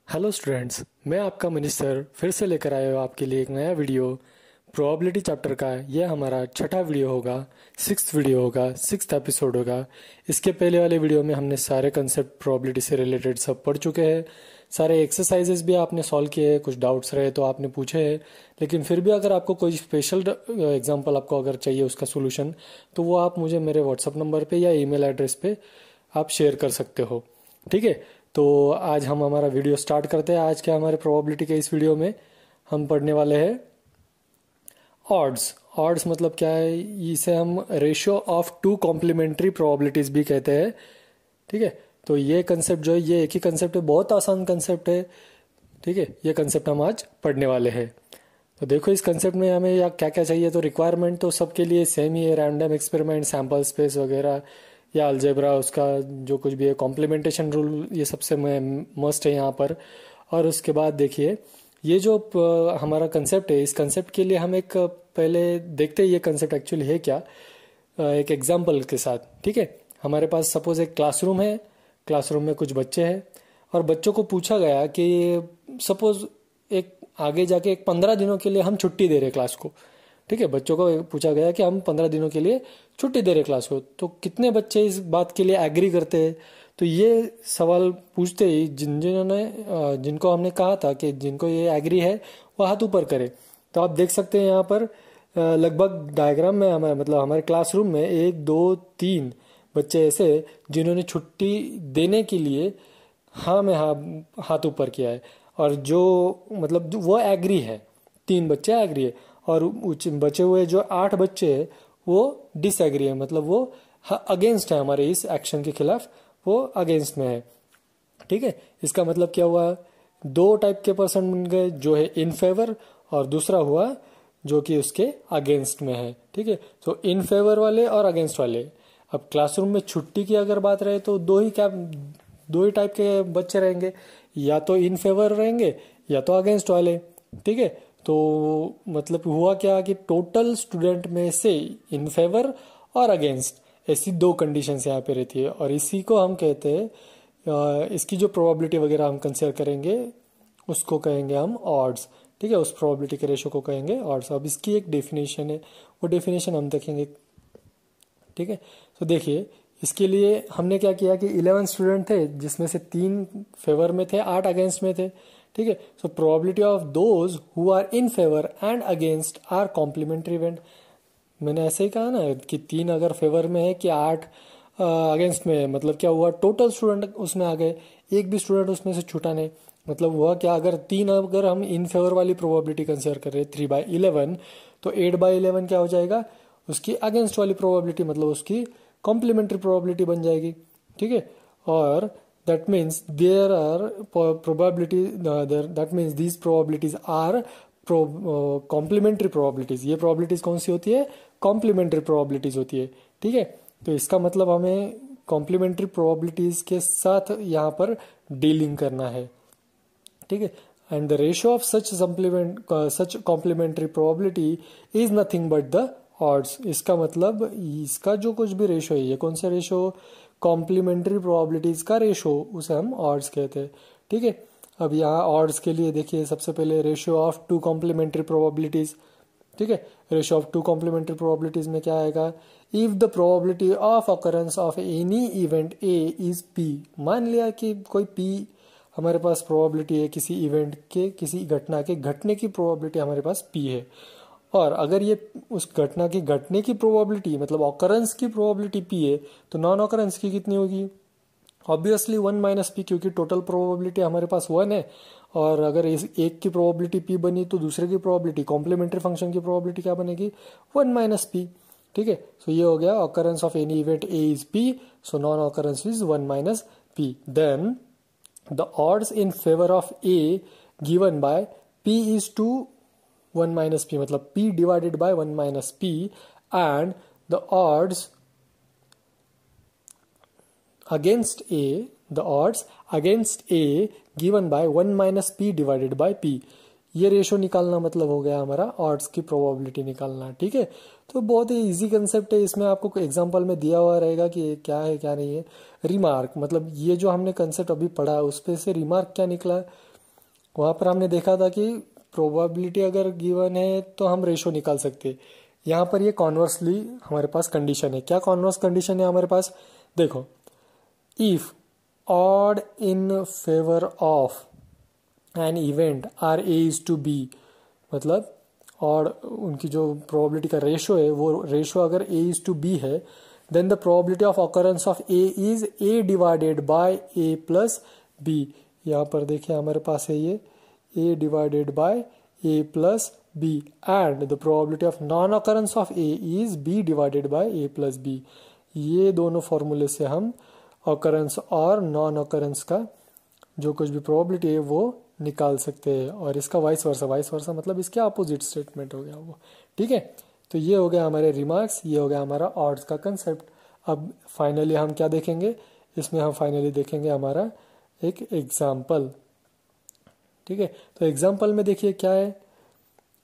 Hello students, मैं आपका Manish sir फिर से लेकर आया हूँ आपके लिए एक नया वीडियो प्रोबेबिलिटी चैप्टर का। यह हमारा छठा वीडियो होगा, सिक्स्थ वीडियो होगा, सिक्स्थ एपिसोड होगा। इसके पहले वाले वीडियो में हमने सारे कंसेप्ट प्रोबेबिलिटी से रिलेटेड सब पढ़ चुके हैं। सारे एक्सरसाइजेस भी आपने सॉल्व किए हैं, कुछ डाउट्स रहे तो आपने पूछे हैं। लेकिन फिर भी अगर आपको कोई स्पेशल एग्जाम्पल आपको अगर चाहिए उसका सोल्यूशन, तो वो आप मुझे मेरे व्हाट्सअप नंबर पे या ईमेल एड्रेस पे आप शेयर कर सकते हो। ठीक है, तो आज हम हमारा वीडियो स्टार्ट करते हैं। आज के हमारे प्रोबेबिलिटी के इस वीडियो में हम पढ़ने वाले हैं ऑड्स। ऑड्स मतलब क्या है? इसे हम ratio of two complementary probabilities भी कहते हैं। ठीक है, तो ये कंसेप्ट जो है ये एक ही कंसेप्ट है, बहुत आसान कंसेप्ट है। ठीक है, ये कंसेप्ट हम आज पढ़ने वाले हैं। तो देखो, इस कंसेप्ट में हमें या क्या क्या चाहिए, तो रिक्वायरमेंट तो सबके लिए सेम ही है, रैंडम एक्सपेरिमेंट, सैम्पल स्पेस वगैरह या अलजेब्रा, उसका जो कुछ भी है, कॉम्प्लीमेंटेशन रूल, ये सबसे मस्ट है यहाँ पर। और उसके बाद देखिए, ये जो हमारा कंसेप्ट है, इस कंसेप्ट के लिए हम एक पहले देखते हैं ये कंसेप्ट एक्चुअली है क्या, एक एग्जाम्पल के साथ। ठीक है, हमारे पास सपोज एक क्लासरूम है, क्लासरूम में कुछ बच्चे हैं और बच्चों को पूछा गया कि सपोज एक आगे जाके एक 15 दिनों के लिए हम छुट्टी दे रहे क्लास को। ठीक है, बच्चों को पूछा गया कि हम 15 दिनों के लिए छुट्टी दे रहे क्लास को, तो कितने बच्चे इस बात के लिए एग्री करते हैं? तो ये सवाल पूछते ही जिनको हमने कहा था कि जिनको ये एग्री है वो हाथ ऊपर करे। तो आप देख सकते हैं यहाँ पर लगभग डायग्राम में हमारे क्लासरूम में 1 2 3 बच्चे ऐसे जिन्होंने छुट्टी देने के लिए हाँ में हाथ ऊपर किया है, और जो वो एग्री है, 3 बच्चे एग्री है, और बचे हुए जो 8 बच्चे हैं वो डिसएग्री है, मतलब वो अगेंस्ट है, हमारे इस एक्शन के खिलाफ वो अगेंस्ट में है। ठीक है, इसका मतलब क्या हुआ? 2 टाइप के पर्सन बन गए, जो है इन फेवर, और दूसरा हुआ जो कि उसके अगेंस्ट में है। ठीक है, तो इन फेवर वाले और अगेंस्ट वाले। अब क्लासरूम में छुट्टी की अगर बात रहे तो दो ही टाइप के बच्चे रहेंगे, या तो इन फेवर रहेंगे या तो अगेंस्ट वाले। ठीक है, तो मतलब हुआ क्या कि टोटल स्टूडेंट में से इन फेवर और अगेंस्ट ऐसी 2 कंडीशंस यहाँ पे रहती है, और इसी को हम कहते हैं, इसकी जो प्रोबेबिलिटी वगैरह हम कंसिडर करेंगे उसको कहेंगे हम ऑड्स। ठीक है, उस प्रोबेबिलिटी के रेशो को कहेंगे ऑड्स। अब इसकी एक डेफिनेशन है, वो डेफिनेशन हम देखेंगे। ठीक है, तो देखिए, इसके लिए हमने क्या किया कि 11 स्टूडेंट थे, जिसमें से 3 फेवर में थे, 8 अगेंस्ट में थे। ठीक है, so probability of those who are in favour and against are complementary event. मैंने ऐसे ही कहा ना कि 3 अगर फेवर में है कि 8 अगेंस्ट में है, मतलब क्या हुआ, टोटल स्टूडेंट उसमें आ गए, एक भी स्टूडेंट उसमें से छूटा नहीं। मतलब हुआ क्या, अगर हम इन फेवर वाली प्रोबेबिलिटी कंसिडर कर रहे हैं 3/11, तो 8/11 क्या हो जाएगा, उसकी अगेंस्ट वाली प्रोबेबिलिटी, मतलब उसकी कॉम्प्लीमेंट्री प्रोबेबिलिटी बन जाएगी। ठीक है, और that means there are probability that means these probabilities are complementary probabilities। ये probabilities कौन सी होती है? complementary probabilities होती है। ठीक है, तो इसका मतलब हमें complementary probabilities के साथ यहाँ पर डीलिंग करना है। ठीक है, and the ratio of such complementary probability is nothing but the odds। इसका मतलब इसका जो कुछ भी रेशो है, ये कौन सा रेशो? कॉम्प्लीमेंट्री प्रोबेबिलिटीज का रेशो, उसे हम ऑड्स कहते हैं। ठीक है, अब यहाँ ऑड्स के लिए देखिए, सबसे पहले रेशियो ऑफ 2 कॉम्प्लीमेंट्री प्रोबेबिलिटीज। ठीक है, रेशियो ऑफ 2 कॉम्प्लीमेंट्री प्रोबेबिलिटीज में क्या आएगा? If the probability of occurrence of any event A is P. मान लिया कि कोई पी हमारे पास प्रोबेबिलिटी है, किसी इवेंट के, किसी घटना के घटने की प्रोबेबिलिटी हमारे पास पी है, और अगर ये उस घटना की घटने की प्रोबेबिलिटी, मतलब ऑकरेंस की प्रोबेबिलिटी पी है, तो नॉन ऑकरेंस की कितनी होगी? ऑब्वियसली 1 - पी, क्योंकि टोटल प्रोबेबिलिटी हमारे पास 1 है, और अगर इस एक की प्रोबेबिलिटी पी बनी तो दूसरे की प्रोबेबिलिटी, कॉम्प्लीमेंट्री फंक्शन की प्रोबेबिलिटी क्या बनेगी? 1 - पी। ठीक है, सो ये हो गया occurrence of any event A is P, so non occurrence is 1 - P. Then the odds in favour of A given by P is 1 - p, मतलब p divided by 1 - p, and the odds against a given by 1 - p divided by p। ये ratio निकालना मतलब हो गया हमारा odds की probability निकालना। ठीक है, तो बहुत ही इजी कंसेप्ट है, इसमें आपको एग्जांपल में दिया हुआ रहेगा कि क्या है क्या नहीं है। रिमार्क, मतलब ये जो हमने कंसेप्ट अभी पढ़ा उस पे से रिमार्क क्या निकला, वहाँ पर हमने देखा था कि प्रोबेबिलिटी अगर गिवन है तो हम रेशो निकाल सकते। यहाँ पर ये कॉन्वर्सली हमारे पास कंडीशन है। क्या कॉन्वर्स कंडीशन है हमारे पास? देखो, if odd in favour of an event are A is to B, मतलब और उनकी जो प्रोबेबिलिटी का रेशो है वो रेशो अगर ए इज टू बी है, then the probability of occurrence of A is A divided by A plus B. यहाँ पर देखिए हमारे पास है ये A divided by A plus B, and the probability of non occurrence of A is B divided by A plus B. ये दोनों फॉर्मूले से हम ऑकरेंस और नॉन ऑकरेंस का जो कुछ भी प्रोबेबिलिटी है वो निकाल सकते हैं। और इसका वाइस वर्सा मतलब इसके अपोजिट स्टेटमेंट हो गया वो। ठीक है, तो ये हो गया हमारे रिमार्क्स, ये हो गया हमारा ऑड्स का कंसेप्ट। अब फाइनली हम क्या देखेंगे इसमें? हम फाइनली देखेंगे हमारा एक एग्जाम्पल। ठीक है, तो एग्जाम्पल में देखिए क्या है,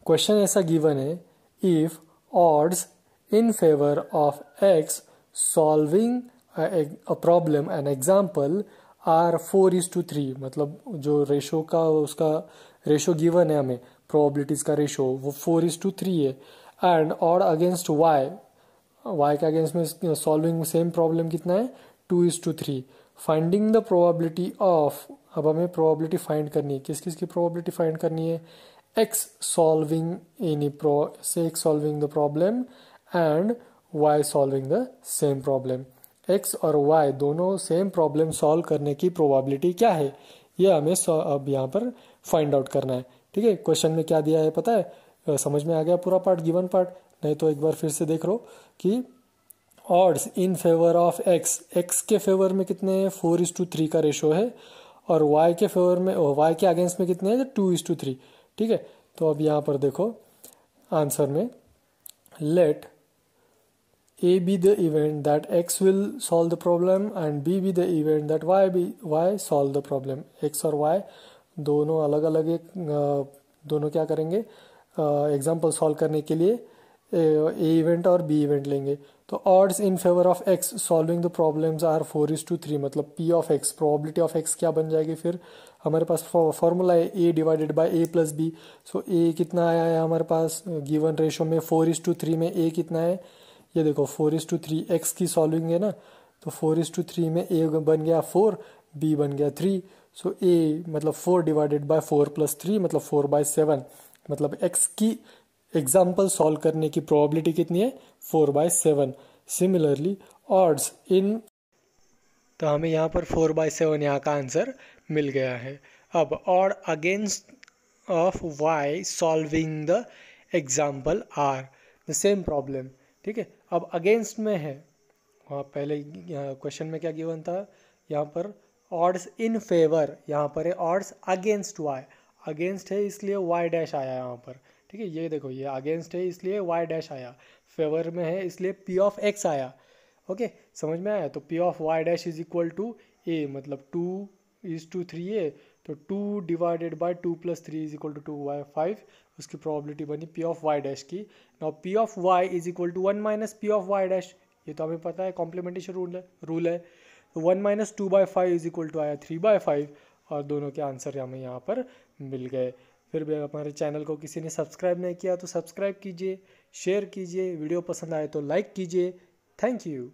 क्वेश्चन ऐसा गिवन है, if odds in favour of X solving a problem an example are 4:3, मतलब जो रेशो का उसका रेशो गिवन है हमें, प्रोबेबिलिटीज का रेशो वो 4:3 है, and odd against Y, Y के अगेंस्ट में सॉल्विंग सेम प्रॉब्लम कितना है? 2:3। फाइंडिंग द प्रोबेबिलिटी ऑफ, अब हमें प्रोबेबिलिटी फाइंड करनी है। किस किस की प्रोबेबिलिटी फाइंड करनी है? X solving any X solving the problem and Y solving the same problem. X और वाई दोनों सेम प्रॉब्लम सॉल्व करने की प्रोबेबिलिटी क्या है, ये हमें अब यहाँ पर फाइंड आउट करना है। ठीक है, क्वेश्चन में क्या दिया है पता है? समझ में आ गया पूरा पार्ट, गिवन पार्ट? नहीं तो एक बार फिर से देख लो कि odds in favour of x, x के फेवर में कितने हैं? 4:3 का रेशो है, और वाई के फेवर में, वाई के अगेंस्ट में कितने हैं? 2:3। ठीक है, तो अब यहाँ पर देखो आंसर में, late A be the event that X will solve the problem and B be the event that Y solve the problem। X और Y दोनों अलग अलग दोनों क्या करेंगे? एग्जाम्पल सॉल्व करने के लिए A इवेंट और B इवेंट लेंगे। तो odds in favour of X solving the problems are 4:3, मतलब P of X, probability of X क्या बन जाएगी फिर? हमारे पास फॉर्मूला है A divided by A plus B. So A कितना आया है हमारे पास गिवन रेशो में? 4:3 में A कितना है? ये देखो 4:3, एक्स की सॉल्विंग है ना, तो 4:3 में ए बन गया 4, बी बन गया 3। सो ए मतलब 4 डिवाइडेड बाय 4 प्लस 3 मतलब 4/7, मतलब एक्स की एग्जाम्पल सॉल्व करने की प्रोबेबिलिटी कितनी है? 4/7। सिमिलरली ऑड्स इन, तो हमें यहाँ पर 4/7 यहाँ का आंसर मिल गया है। अब odd against of Y solving the example are the same problem. ठीक है, अब अगेंस्ट में है, वहाँ पहले क्वेश्चन में क्या गिवन था? यहाँ पर ऑड्स इन फेवर, यहाँ पर है ऑड्स अगेंस्ट वाई, अगेंस्ट है इसलिए वाई डैश आया यहाँ पर। ठीक है, ये देखो ये अगेंस्ट है इसलिए वाई डैश आया, फेवर में है इसलिए पी ऑफ एक्स आया। ओके, समझ में आया? तो P of Y dash is equal to A, मतलब 2:3 है, तो 2 divided by 2 plus 3 is equal to 2/5, उसकी प्रोबेबिलिटी बनी पी ऑफ वाई डैश की। Now P of Y is equal to 1 minus P of Y dash, ये तो हमें पता है कॉम्प्लीमेंटेशन रूल है। तो 1 माइनस 2/5 इज इक्वल टू आया 3/5, और दोनों के आंसर हमें यहाँ पर मिल गए। फिर भी हमारे चैनल को किसी ने सब्सक्राइब नहीं किया तो सब्सक्राइब कीजिए, शेयर कीजिए, वीडियो पसंद आए तो लाइक कीजिए। Thank you.